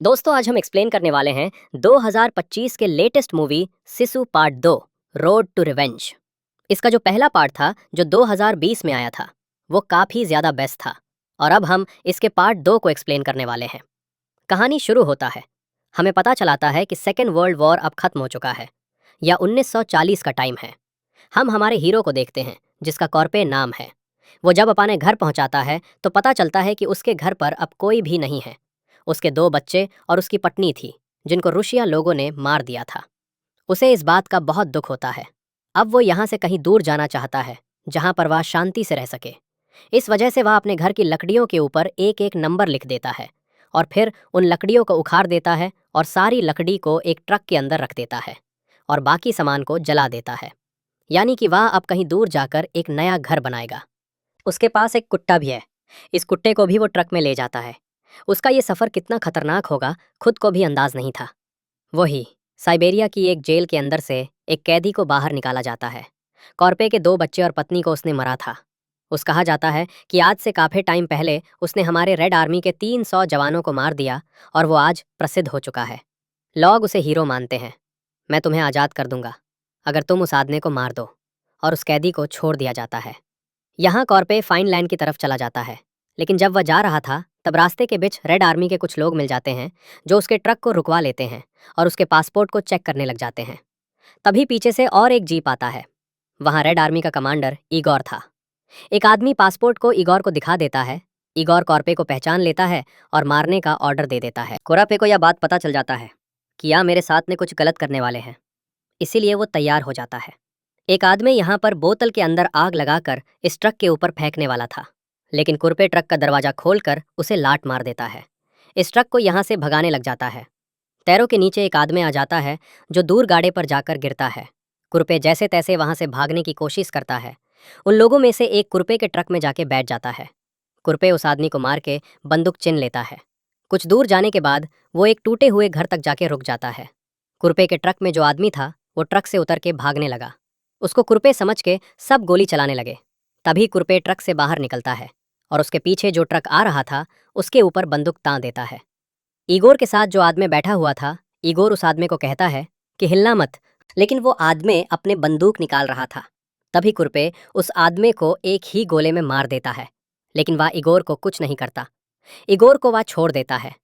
दोस्तों आज हम एक्सप्लेन करने वाले हैं 2025 के latest movie Sisu part 2 road to revenge. इसका जो पहला पार्ट था जो 2020 में आया था वो काफ़ी ज़्यादा बेस्ट था और अब हम इसके पार्ट 2 को एक्सप्लेन करने वाले हैं। कहानी शुरू होता है, हमें पता चलाता है कि सेकेंड वर्ल्ड वॉर अब खत्म हो चुका है या 1940 का टाइम है। हम हमारे हीरो को देखते हैं जिसका कॉर्पे नाम है। वो जब अपने घर पहुंचाता है तो पता चलता है कि उसके घर पर अब कोई भी नहीं है। उसके 2 बच्चे और उसकी पत्नी थी जिनको रूसिया लोगों ने मार दिया था। उसे इस बात का बहुत दुख होता है। अब वो यहाँ से कहीं दूर जाना चाहता है जहाँ पर वह शांति से रह सके। इस वजह से वह अपने घर की लकड़ियों के ऊपर एक एक नंबर लिख देता है और फिर उन लकड़ियों को उखाड़ देता है और सारी लकड़ी को एक ट्रक के अंदर रख देता है और बाकी सामान को जला देता है। यानी कि वह अब कहीं दूर जाकर एक नया घर बनाएगा। उसके पास एक कुत्ता भी है। इस कुत्ते को भी वो ट्रक में ले जाता है। उसका ये सफ़र कितना खतरनाक होगा खुद को भी अंदाज नहीं था। वही साइबेरिया की एक जेल के अंदर से एक कैदी को बाहर निकाला जाता है। कॉर्पे के 2 बच्चे और पत्नी को उसने मरा था। उस कहा जाता है कि आज से काफ़ी टाइम पहले उसने हमारे रेड आर्मी के 300 जवानों को मार दिया और वो आज प्रसिद्ध हो चुका है। लोग उसे हीरो मानते हैं। मैं तुम्हें आज़ाद कर दूंगा अगर तुम उस आदमी को मार दो। और उस कैदी को छोड़ दिया जाता है। यहाँ कॉर्पे फाइन लाइन की तरफ चला जाता है, लेकिन जब वह जा रहा था तब रास्ते के बीच रेड आर्मी के कुछ लोग मिल जाते हैं जो उसके ट्रक को रुकवा लेते हैं और उसके पासपोर्ट को चेक करने लग जाते हैं। तभी पीछे से और एक जीप आता है। वहाँ रेड आर्मी का कमांडर ईगोर था। एक आदमी पासपोर्ट को ईगोर को दिखा देता है। ईगोर कॉर्पे को पहचान लेता है और मारने का ऑर्डर दे देता है। कोरापे को यह बात पता चल जाता है कि यह मेरे साथ में कुछ गलत करने वाले हैं, इसीलिए वो तैयार हो जाता है। एक आदमी यहाँ पर बोतल के अंदर आग लगाकर इस ट्रक के ऊपर फेंकने वाला था, लेकिन कुरपे ट्रक का दरवाजा खोलकर उसे लात मार देता है। इस ट्रक को यहाँ से भगाने लग जाता है। टैरो के नीचे एक आदमी आ जाता है जो दूर गाड़े पर जाकर गिरता है। कुरपे जैसे तैसे वहाँ से भागने की कोशिश करता है। उन लोगों में से एक कुरपे के ट्रक में जाके बैठ जाता है। कुरपे उस आदमी को मार के बंदूक चिन लेता है। कुछ दूर जाने के बाद वो एक टूटे हुए घर तक जाके रुक जाता है। कुरपे के ट्रक में जो आदमी था वो ट्रक से उतर के भागने लगा। उसको कुरपे समझ के सब गोली चलाने लगे। तभी कुरपे ट्रक से बाहर निकलता है और उसके पीछे जो ट्रक आ रहा था उसके ऊपर बंदूक तान देता है। ईगोर के साथ जो आदमी बैठा हुआ था, ईगोर उस आदमी को कहता है कि हिलना मत, लेकिन वो आदमी अपने बंदूक निकाल रहा था। तभी कुरपे उस आदमी को एक ही गोले में मार देता है, लेकिन वह ईगोर को कुछ नहीं करता। ईगोर को वह छोड़ देता है।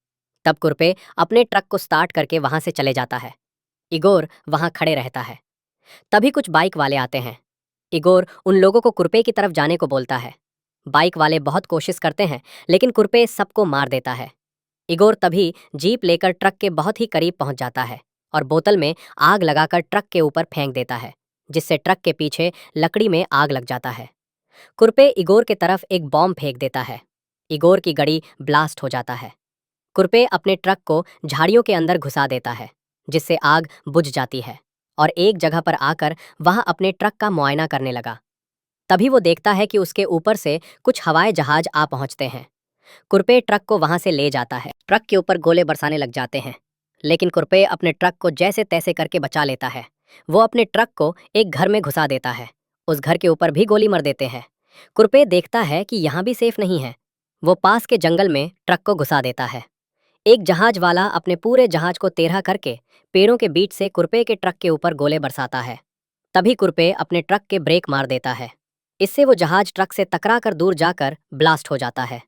तब कुरपे अपने ट्रक को स्टार्ट करके वहां से चले जाता है। ईगोर वहां खड़े रहता है। तभी कुछ बाइक वाले आते हैं। इगोर उन लोगों को कुरपे की तरफ जाने को बोलता है। बाइक वाले बहुत कोशिश करते हैं लेकिन कुरपे सबको मार देता है। इगोर तभी जीप लेकर ट्रक के बहुत ही करीब पहुंच जाता है और बोतल में आग लगाकर ट्रक के ऊपर फेंक देता है, जिससे ट्रक के पीछे लकड़ी में आग लग जाता है। कुरपे इगोर के तरफ एक बॉम्ब फेंक देता है। इगोर की गाड़ी ब्लास्ट हो जाता है। कुरपे अपने ट्रक को झाड़ियों के अंदर घुसा देता है, जिससे आग बुझ जाती है और एक जगह पर आकर वह अपने ट्रक का मुआयना करने लगा। तभी वो देखता है कि उसके ऊपर से कुछ हवाई जहाज आ पहुंचते हैं। कुरपे ट्रक को वहां से ले जाता है। ट्रक के ऊपर गोले बरसाने लग जाते हैं, लेकिन कुरपे अपने ट्रक को जैसे तैसे करके बचा लेता है। वो अपने ट्रक को एक घर में घुसा देता है। उस घर के ऊपर भी गोली मर देते हैं। कुरपे देखता है कि यहाँ भी सेफ नहीं है। वो पास के जंगल में ट्रक को घुसा देता है। एक जहाज वाला अपने पूरे जहाज को टेढ़ा करके पेड़ों के बीच से कुरपे के ट्रक के ऊपर गोले बरसाता है। तभी कुरपे अपने ट्रक के ब्रेक मार देता है। इससे वो जहाज ट्रक से टकरा कर दूर जाकर ब्लास्ट हो जाता है।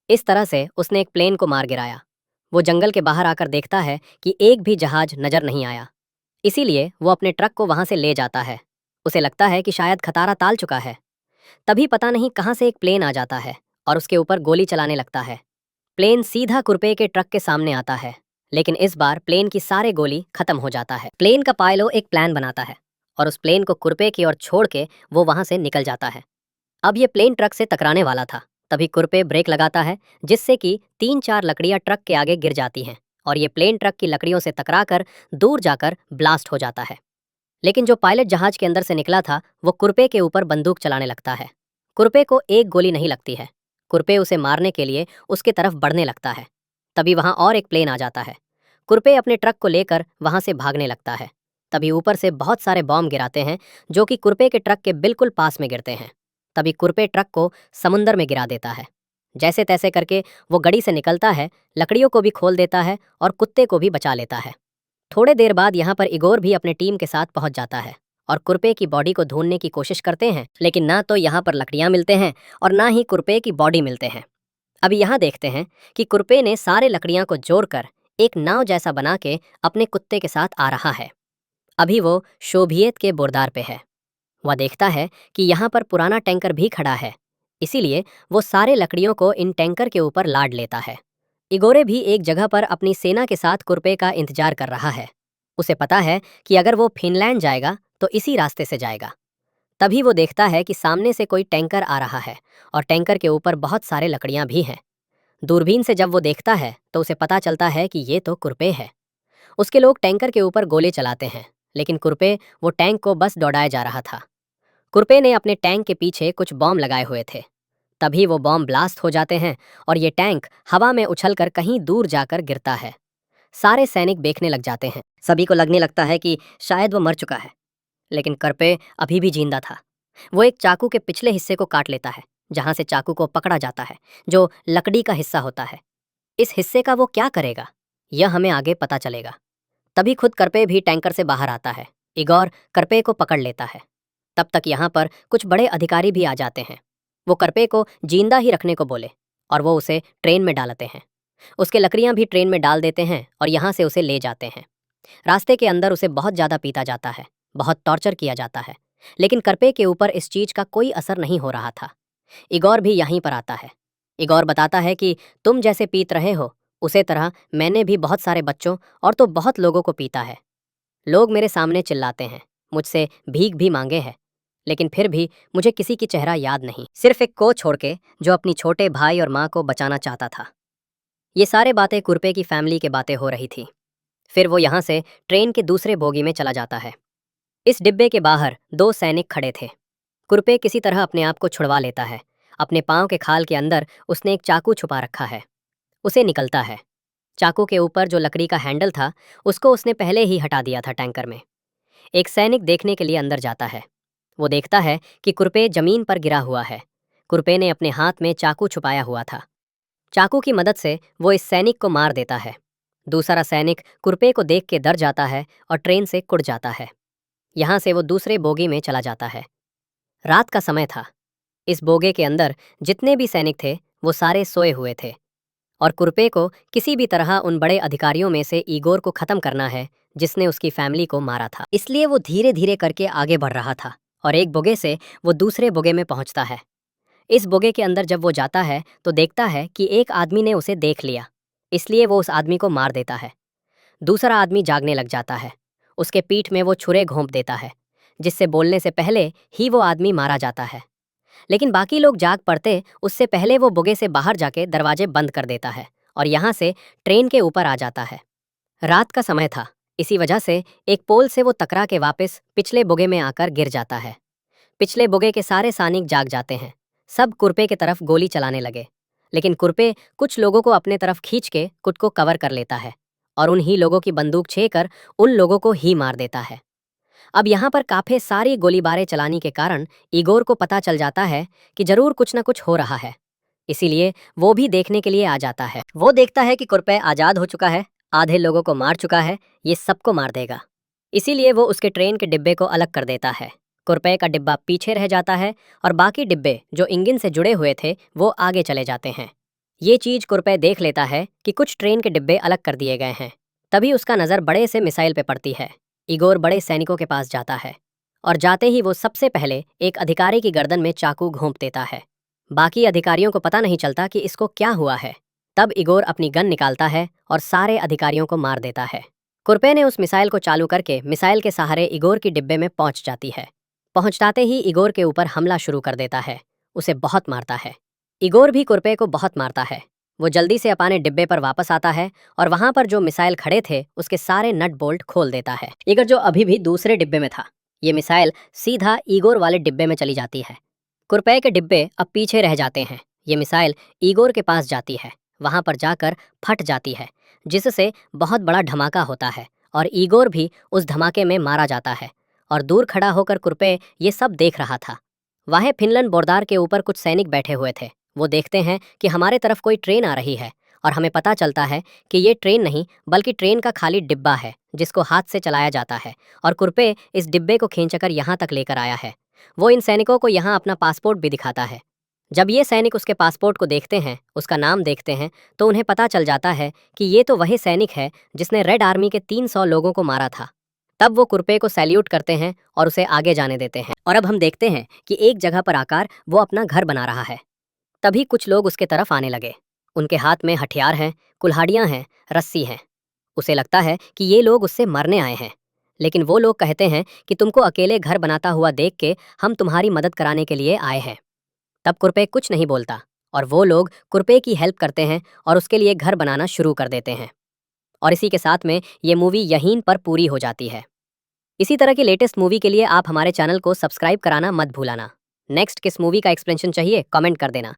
इस तरह से उसने एक प्लेन को मार गिराया। वो जंगल के बाहर आकर देखता है कि एक भी जहाज नजर नहीं आया। इसीलिए वो अपने ट्रक को वहां से ले जाता है। उसे लगता है कि शायद खतारा टाल चुका है। तभी पता नहीं कहाँ से एक प्लेन आ जाता है और उसके ऊपर गोली चलाने लगता है। प्लेन सीधा कुरपे के ट्रक के सामने आता है, लेकिन इस बार प्लेन की सारे गोली खत्म हो जाता है। प्लेन का पायलट एक प्लान बनाता है और उस प्लेन को कुरपे की ओर छोड़ के वो वहां से निकल जाता है। अब ये प्लेन ट्रक से टकराने वाला था। तभी कुरपे ब्रेक लगाता है, जिससे कि 3-4 लकड़ियां ट्रक के आगे गिर जाती हैं और ये प्लेन ट्रक की लकड़ियों से टकराकर दूर जाकर ब्लास्ट हो जाता है। लेकिन जो पायलट जहाज के अंदर से निकला था वो कुरपे के ऊपर बंदूक चलाने लगता है। कुरपे को एक गोली नहीं लगती है। कुरपे उसे मारने के लिए उसके तरफ बढ़ने लगता है। तभी वहां और एक प्लेन आ जाता है। कुरपे अपने ट्रक को लेकर वहां से भागने लगता है। तभी ऊपर से बहुत सारे बॉम्ब गिराते हैं जो कि कुरपे के ट्रक के बिल्कुल पास में गिरते हैं। तभी कुरपे ट्रक को समुंदर में गिरा देता है। जैसे तैसे करके वो गड़ी से निकलता है, लकड़ियों को भी खोल देता है और कुत्ते को भी बचा लेता है। थोड़े देर बाद यहाँ पर इगोर भी अपने टीम के साथ पहुंच जाता है और कुरपे की बॉडी को ढूंढने की कोशिश करते हैं, लेकिन ना तो यहाँ पर लकड़ियाँ मिलते हैं और ना ही कुरपे की बॉडी मिलते हैं। अभी यहाँ देखते हैं कि कुरपे ने सारे लकड़ियाँ को जोड़कर एक नाव जैसा बना के अपने कुत्ते के साथ आ रहा है। अभी वो शोभियत के बोरदार पे है। वह देखता है कि यहाँ पर पुराना टैंकर भी खड़ा है, इसीलिए वो सारे लकड़ियों को इन टैंकर के ऊपर लाद लेता है। इगोरे भी एक जगह पर अपनी सेना के साथ कुरपे का इंतजार कर रहा है। उसे पता है कि अगर वो फिनलैंड जाएगा तो इसी रास्ते से जाएगा। तभी वो देखता है कि सामने से कोई टैंकर आ रहा है और टैंकर के ऊपर बहुत सारे लकड़ियां भी हैं। दूरबीन से जब वो देखता है तो उसे पता चलता है कि ये तो कुरपे है। उसके लोग टैंकर के ऊपर गोले चलाते हैं, लेकिन कुरपे वो टैंक को बस दौड़ाया जा रहा था। कुरपे ने अपने टैंक के पीछे कुछ बॉम्ब लगाए हुए थे। तभी वो बॉम्ब ब्लास्ट हो जाते हैं और ये टैंक हवा में उछलकर कहीं दूर जाकर गिरता है। सारे सैनिक देखने लग जाते हैं। सभी को लगने लगता है कि शायद वो मर चुका है, लेकिन कुरपे अभी भी जिंदा था। वो एक चाकू के पिछले हिस्से को काट लेता है, जहां से चाकू को पकड़ा जाता है, जो लकड़ी का हिस्सा होता है। इस हिस्से का वो क्या करेगा, यह हमें आगे पता चलेगा। तभी खुद करपे भी टैंकर से बाहर आता है। इगोर करपे को पकड़ लेता है। तब तक यहाँ पर कुछ बड़े अधिकारी भी आ जाते हैं। वो करपे को जिंदा ही रखने को बोले और वो उसे ट्रेन में डालते हैं। उसके लकड़ियाँ भी ट्रेन में डाल देते हैं और यहाँ से उसे ले जाते हैं। रास्ते के अंदर उसे बहुत ज़्यादा पीटा जाता है, बहुत टॉर्चर किया जाता है, लेकिन करपे के ऊपर इस चीज़ का कोई असर नहीं हो रहा था। इगोर भी यहीं पर आता है। इगोर बताता है कि तुम जैसे पीत रहे हो, उसे तरह मैंने भी बहुत सारे बच्चों और तो बहुत लोगों को पीता है। लोग मेरे सामने चिल्लाते हैं, मुझसे भीख भी मांगे हैं, लेकिन फिर भी मुझे किसी की चेहरा याद नहीं, सिर्फ एक को छोड़ के जो अपनी छोटे भाई और माँ को बचाना चाहता था। ये सारे बातें कुरपे की फैमिली के बातें हो रही थी। फिर वो यहाँ से ट्रेन के दूसरे बोगी में चला जाता है। इस डिब्बे के बाहर दो सैनिक खड़े थे। कुरपे किसी तरह अपने आप को छुड़वा लेता है। अपने पाँव के खाल के अंदर उसने एक चाकू छुपा रखा है। उसे निकलता है। चाकू के ऊपर जो लकड़ी का हैंडल था, उसको उसने पहले ही हटा दिया था टैंकर में। एक सैनिक देखने के लिए अंदर जाता है। वो देखता है कि कुरपे जमीन पर गिरा हुआ है। कुरपे ने अपने हाथ में चाकू छुपाया हुआ था। चाकू की मदद से वो इस सैनिक को मार देता है। दूसरा सैनिक कुरपे को देख के डर जाता है और ट्रेन से कुड़ जाता है। यहाँ से वो दूसरे बोगी में चला जाता है। रात का समय था। इस बोगे के अंदर जितने भी सैनिक थे वो सारे सोए हुए थे और कुरपे को किसी भी तरह उन बड़े अधिकारियों में से इगोर को खत्म करना है जिसने उसकी फैमिली को मारा था। इसलिए वो धीरे धीरे करके आगे बढ़ रहा था और एक बोगे से वो दूसरे बोगे में पहुंचता है। इस बोगे के अंदर जब वो जाता है तो देखता है कि एक आदमी ने उसे देख लिया, इसलिए वो उस आदमी को मार देता है। दूसरा आदमी जागने लग जाता है। उसके पीठ में वो छुरे घोंप देता है, जिससे बोलने से पहले ही वो आदमी मारा जाता है। लेकिन बाकी लोग जाग पड़ते उससे पहले वो बोगे से बाहर जाके दरवाजे बंद कर देता है और यहाँ से ट्रेन के ऊपर आ जाता है। रात का समय था, इसी वजह से एक पोल से वो टकरा के वापस पिछले बोगे में आकर गिर जाता है। पिछले बोगे के सारे सैनिक जाग जाते हैं। सब कुरपे की तरफ गोली चलाने लगे, लेकिन कुरपे कुछ लोगों को अपने तरफ खींच के खुद को कवर कर लेता है और उन्हीं लोगों की बंदूक छेकर उन लोगों को ही मार देता है। अब यहाँ पर काफी सारी गोलीबारें चलाने के कारण इगोर को पता चल जाता है कि जरूर कुछ न कुछ हो रहा है, इसीलिए वो भी देखने के लिए आ जाता है। वो देखता है कि कुरपे आज़ाद हो चुका है, आधे लोगों को मार चुका है, ये सबको मार देगा। इसीलिए वो उसके ट्रेन के डिब्बे को अलग कर देता है। कुरपे का डिब्बा पीछे रह जाता है और बाकी डिब्बे जो इंजन से जुड़े हुए थे वो आगे चले जाते हैं। ये चीज कुरपे देख लेता है कि कुछ ट्रेन के डिब्बे अलग कर दिए गए हैं। तभी उसका नज़र बड़े से मिसाइल पे पड़ती है। इगोर बड़े सैनिकों के पास जाता है और जाते ही वो सबसे पहले एक अधिकारी की गर्दन में चाकू घोंप देता है। बाकी अधिकारियों को पता नहीं चलता कि इसको क्या हुआ है। तब इगोर अपनी गन निकालता है और सारे अधिकारियों को मार देता है। कुरपे ने उस मिसाइल को चालू करके मिसाइल के सहारे इगोर की डिब्बे में पहुंच जाती है। पहुंचताते ही इगोर के ऊपर हमला शुरू कर देता है। उसे बहुत मारता है। इगोर भी कुरपे को बहुत मारता है। वो जल्दी से अपने डिब्बे पर वापस आता है और वहां पर जो मिसाइल खड़े थे उसके सारे नट बोल्ट खोल देता है। इगोर जो अभी भी दूसरे डिब्बे में था, ये मिसाइल सीधा इगोर वाले डिब्बे में चली जाती है। कुरपे के डिब्बे अब पीछे रह जाते हैं। ये मिसाइल इगोर के पास जाती है, वहां पर जाकर फट जाती है, जिससे बहुत बड़ा धमाका होता है और इगोर भी उस धमाके में मारा जाता है। और दूर खड़ा होकर कुरपे ये सब देख रहा था। वहाँ फिनलैंड बोरदार के ऊपर कुछ सैनिक बैठे हुए थे। वो देखते हैं कि हमारे तरफ कोई ट्रेन आ रही है और हमें पता चलता है कि ये ट्रेन नहीं बल्कि ट्रेन का खाली डिब्बा है जिसको हाथ से चलाया जाता है और कुरपे इस डिब्बे को खींचकर यहाँ तक लेकर आया है। वो इन सैनिकों को यहाँ अपना पासपोर्ट भी दिखाता है। जब ये सैनिक उसके पासपोर्ट को देखते हैं, उसका नाम देखते हैं, तो उन्हें पता चल जाता है कि ये तो वही सैनिक है जिसने रेड आर्मी के 300 लोगों को मारा था। तब वो कुरपे को सैल्यूट करते हैं और उसे आगे जाने देते हैं। और अब हम देखते हैं कि एक जगह पर आकर वो अपना घर बना रहा है। तभी कुछ लोग उसके तरफ आने लगे। उनके हाथ में हथियार हैं, कुल्हाड़ियां हैं, रस्सी हैं। उसे लगता है कि ये लोग उससे मरने आए हैं, लेकिन वो लोग कहते हैं कि तुमको अकेले घर बनाता हुआ देख के हम तुम्हारी मदद कराने के लिए आए हैं। तब कुरपे कुछ नहीं बोलता और वो लोग कुरपे की हेल्प करते हैं और उसके लिए घर बनाना शुरू कर देते हैं। और इसी के साथ में ये मूवी यहीं पर पूरी हो जाती है। इसी तरह की लेटेस्ट मूवी के लिए आप हमारे चैनल को सब्सक्राइब कराना मत भूलाना। नेक्स्ट किस मूवी का एक्सप्लेनेशन चाहिए कमेंट कर देना।